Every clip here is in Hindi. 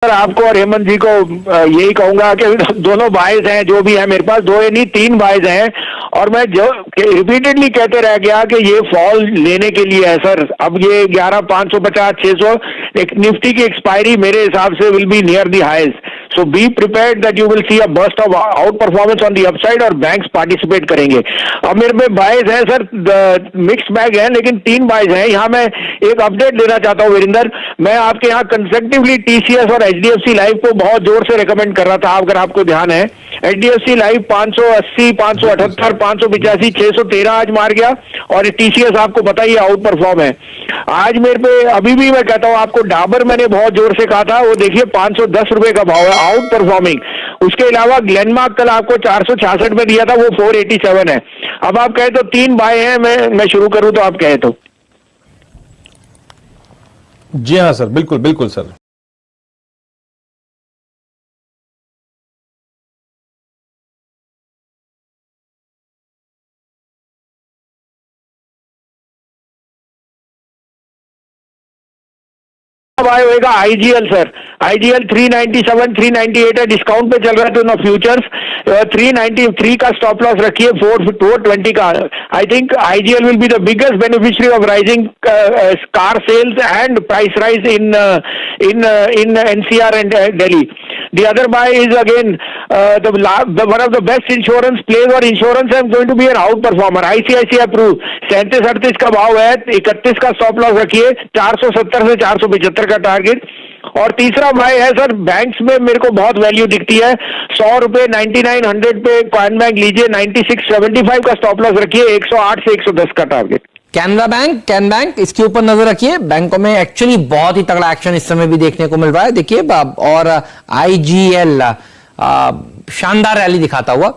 सर आपको और हेमंत जी को यही कहूंगा कि दोनों बाइज हैं, जो भी है मेरे पास दो नहीं तीन बाइज हैं, और मैं जो रिपीटेडली कहते रह गया कि ये फॉल लेने के लिए है सर। अब ये 11,550 600 एक निफ्टी की एक्सपायरी मेरे हिसाब से will be near the highest, so be prepared that you will see a burst of out performance on the upside और बैंक्स पार्टिसिपेट करेंगे। अब मेरे पे बाइज है सर, मिक्स बैग है, लेकिन तीन बाइज है। यहाँ मैं एक अपडेट देना चाहता हूँ वीरेंद्र, मैं आपके यहाँ कंसेक्टिवली टीसीएस और एचडीएफसी लाइफ को बहुत जोर से रेकमेंड कर रहा था, अगर आपको ध्यान है। एचडीएफसी लाइव 580, 578, 585, 613 आज मार गया, और टीसीएस आपको पता ही आउट परफॉर्म है आज मेरे पे। अभी भी मैं कहता हूं आपको, डाबर मैंने बहुत जोर से कहा था, वो देखिए 510 रुपए का भाव है, आउट परफॉर्मिंग। उसके अलावा ग्लेनमार्क कल आपको 466 में दिया था, वो 487 है। अब आप कहे तो तीन बाय हैं, मैं शुरू करूं तो आप कहे तो। जी हाँ सर, बिल्कुल बिल्कुल सर। बाय होएगा आईजीएल सर, आईजीएल 397 398 है, डिस्काउंट पे चल रहा है दोनों फ्यूचर्स। 393 का स्टॉप लॉस रखिए, 420 का। I think IGL will be the biggest beneficiary of rising car sales and price rise in NCR and Delhi. The other buy is again one of the best insurance plays, और insurance is going to be an outperformer. ICICI Pru 37-38 का भाव है, 31 का स्टॉप लॉस रखिए, 470 से 475 का टारगेट। और तीसरा भाई है सर, बैंक्स में मेरे को बहुत वैल्यू दिखती है, 100 रुपए 9900 पे कॉइन बैंक लीजिए, 9675 का स्टॉप लॉस रखिए, 108 से 110 का target. Canara bank, can bank, इसके ऊपर नजर रखिए। बैंकों में एक्चुअली बहुत ही तगड़ा एक्शन इस समय भी देखने को मिल रहा है, देखिए। और आईजीएल शानदार रैली दिखाता हुआ।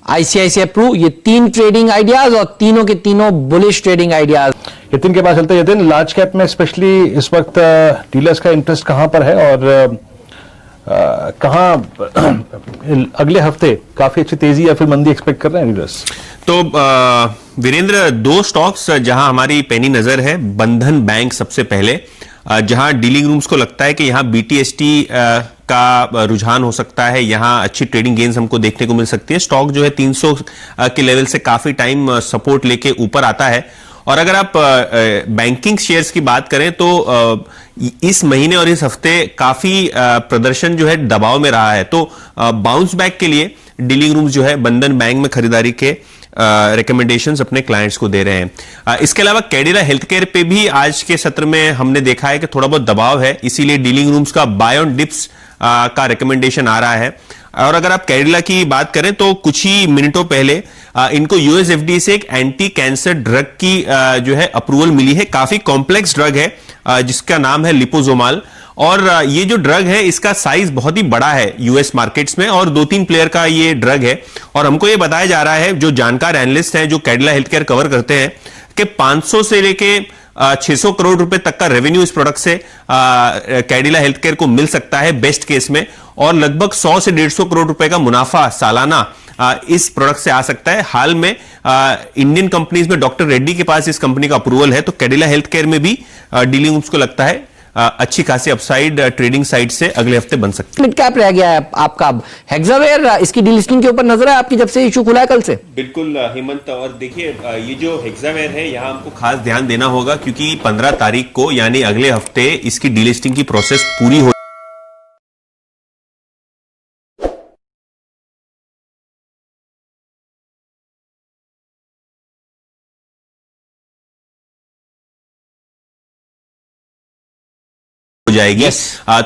आईसीआईसीआई प्रू, ये तीन ट्रेडिंग आइडियाज और तीनों के तीनों बुलिश ट्रेडिंग आइडियाज। यतिन के पास चलते हैं। यतिन, लार्ज कैप में स्पेशली इस वक्त डीलर्स का इंटरेस्ट कहां पर है, और कहां अगले हफ्ते काफी अच्छी तेजी या फिर मंदी एक्सपेक्ट कर रहे हैं डीलर्स? तो वीरेंद्र, दो स्टॉक्स जहां हमारी पैनी नजर है, बंधन बैंक सबसे पहले, जहां डीलिंग रूम्स को लगता है कि यहां बीटीएसटी का रुझान हो सकता है, यहां अच्छी ट्रेडिंग गेन्स हमको देखने को मिल सकती है। स्टॉक जो है 300 के लेवल से काफी टाइम सपोर्ट लेके ऊपर आता है। और अगर आप बैंकिंग शेयर्स की बात करें तो इस महीने और इस हफ्ते काफी प्रदर्शन जो है दबाव में रहा है, तो बाउंस बैक के लिए डीलिंग रूम्स जो है बंधन बैंक में खरीदारी के रिकमेंडेशंस अपने क्लाइंट्स को दे रहे हैं। इसके अलावा कैडिला हेल्थकेयर पे भी आज के सत्र में हमने देखा है कि थोड़ा बहुत दबाव है, इसीलिए डीलिंग रूम्स का बाय ऑन डिप्स का रिकमेंडेशन आ रहा है। और अगर आप कैडिला की बात करें तो कुछ ही मिनटों पहले इनको यूएस एफडीए से एक एंटी कैंसर ड्रग की जो है अप्रूवल मिली है। काफी कॉम्प्लेक्स ड्रग है जिसका नाम है लिपोजोमाल, और ये जो ड्रग है इसका साइज बहुत ही बड़ा है यूएस मार्केट्स में, और 2-3 प्लेयर का ये ड्रग है। और हमको ये बताया जा रहा है, जो जानकार एनालिस्ट हैं जो कैडिला हेल्थकेयर कवर करते हैं, कि 500 से लेके 600 करोड़ रुपए तक का रेवेन्यू इस प्रोडक्ट से कैडिला हेल्थकेयर को मिल सकता है बेस्ट केस में, और लगभग 100 से 150 करोड़ रुपए का मुनाफा सालाना इस प्रोडक्ट से आ सकता है। हाल में इंडियन कंपनीज में डॉक्टर रेड्डी के पास इस कंपनी का अप्रूवल है, तो कैडिला हेल्थकेयर में भी डीलिंग उसको लगता है अच्छी खासी अपसाइड ट्रेडिंग साइड से अगले हफ्ते बन सकती है। मिड कैप रह गया है आपका हेक्सावेयर, इसकी डीलिस्टिंग के ऊपर नजर है आपकी जब से इशू खुला है कल से? बिल्कुल हेमंत, और देखिए ये जो हेक्सावेयर है यहां हमको खास ध्यान देना होगा, क्योंकि 15 तारीख को यानी अगले हफ्ते इसकी डीलिस्टिंग की प्रोसेस पूरी हो जाएगी।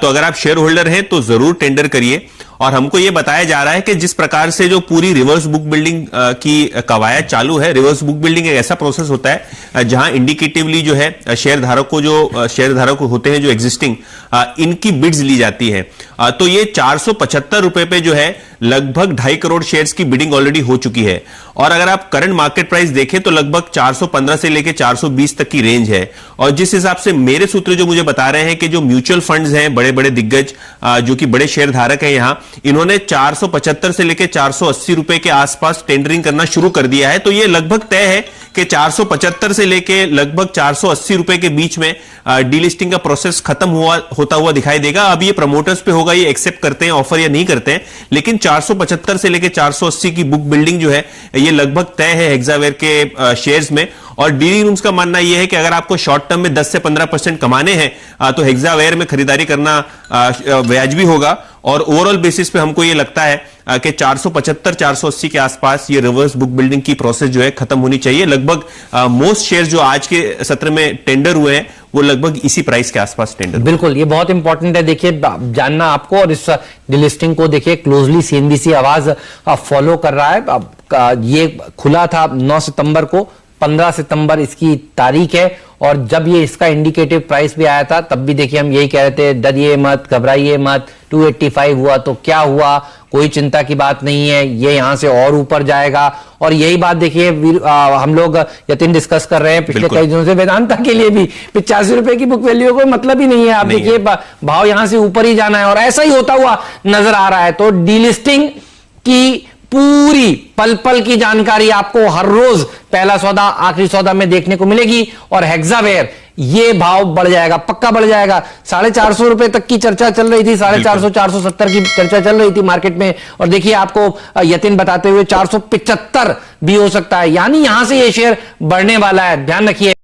तो अगर आप शेयर होल्डर हैं तो जरूर टेंडर करिए। और हमको यह बताया जा रहा है कि जिस प्रकार से जो पूरी रिवर्स बुक बिल्डिंग की कवायद चालू है, रिवर्स बुक बिल्डिंग एक ऐसा प्रोसेस होता है जहां इंडिकेटिवली जो है शेयरधारक होते हैं जो एग्जिस्टिंग, इनकी बिड्स ली जाती है। तो ये 475 रुपए पे जो है लगभग 2.5 करोड़ शेयर्स की बिडिंग ऑलरेडी हो चुकी है। और अगर आप करंट मार्केट प्राइस देखें तो लगभग 415 से लेकर 420 तक की रेंज है। और जिस हिसाब से मेरे सूत्र जो मुझे बता रहे हैं कि जो म्यूचुअल फंड्स हैं, बड़े बड़े दिग्गज जो कि बड़े शेयर धारक हैं यहां, इन्होंने 475 से लेकर 480 रुपए के आसपास टेंडरिंग करना शुरू कर दिया है। तो ये लगभग तय है कि 475 से लेके लगभग 480 रुपए के बीच में डीलिस्टिंग का प्रोसेस खत्म होता हुआ दिखाई देगा। अब ये प्रमोटर्स पे होगा, ये एक्सेप्ट करते हैं ऑफर या नहीं करते हैं, लेकिन 475 से लेके 480 की बुक बिल्डिंग जो है ये लगभग तय है हेक्सावेयर के शेयर्स में। और डीलिंग रूम्स का मानना यह है कि अगर आपको शॉर्ट टर्म में 10 से 15% कमाने हैं तो हेक्सावेयर में खरीदारी करना वाजिबी होगा। और ओवरऑल बेसिस पे हमको ये लगता है कि 475-480 के आसपास ये रिवर्स बुक बिल्डिंग की प्रोसेस जो है खत्म होनी चाहिए। लगभग मोस्ट शेयर्स जो आज के सत्र में टेंडर हुए हैं वो लगभग इसी प्राइस के आसपास टेंडर। बिल्कुल, ये बहुत इंपॉर्टेंट है देखिए जानना आपको, और इस डिलिस्टिंग को देखिए क्लोजली सीएनबीसी आवाज फॉलो कर रहा है। अब ये खुला था 9 सितंबर को, 15 सितंबर इसकी तारीख है, और जब ये इसका इंडिकेटिव प्राइस भी आया था तब भी देखिए हम यही कह रहे थे, डरिए मत, घबराइए मत, 285 हुआ तो क्या हुआ, कोई चिंता की बात नहीं है, ये यहां से और ऊपर जाएगा। और यही बात देखिए हम लोग यतिन डिस्कस कर रहे हैं पिछले कई दिनों से, वेदांता के लिए भी 85 रुपए की बुक वैल्यू कोई मतलब ही नहीं है। आप देखिए भाव यहां से ऊपर ही जाना है, और ऐसा ही होता हुआ नजर आ रहा है। तो डीलिस्टिंग की पूरी पल पल की जानकारी आपको हर रोज पहला सौदा आखिरी सौदा में देखने को मिलेगी, और हेक्सावेयर ये भाव बढ़ जाएगा, पक्का बढ़ जाएगा। 450 रुपए तक की चर्चा चल रही थी, 450 470 की चर्चा चल रही थी मार्केट में, और देखिए आपको यतिन बताते हुए 475 भी हो सकता है। यानी यहां से ये शेयर बढ़ने वाला है, ध्यान रखिए।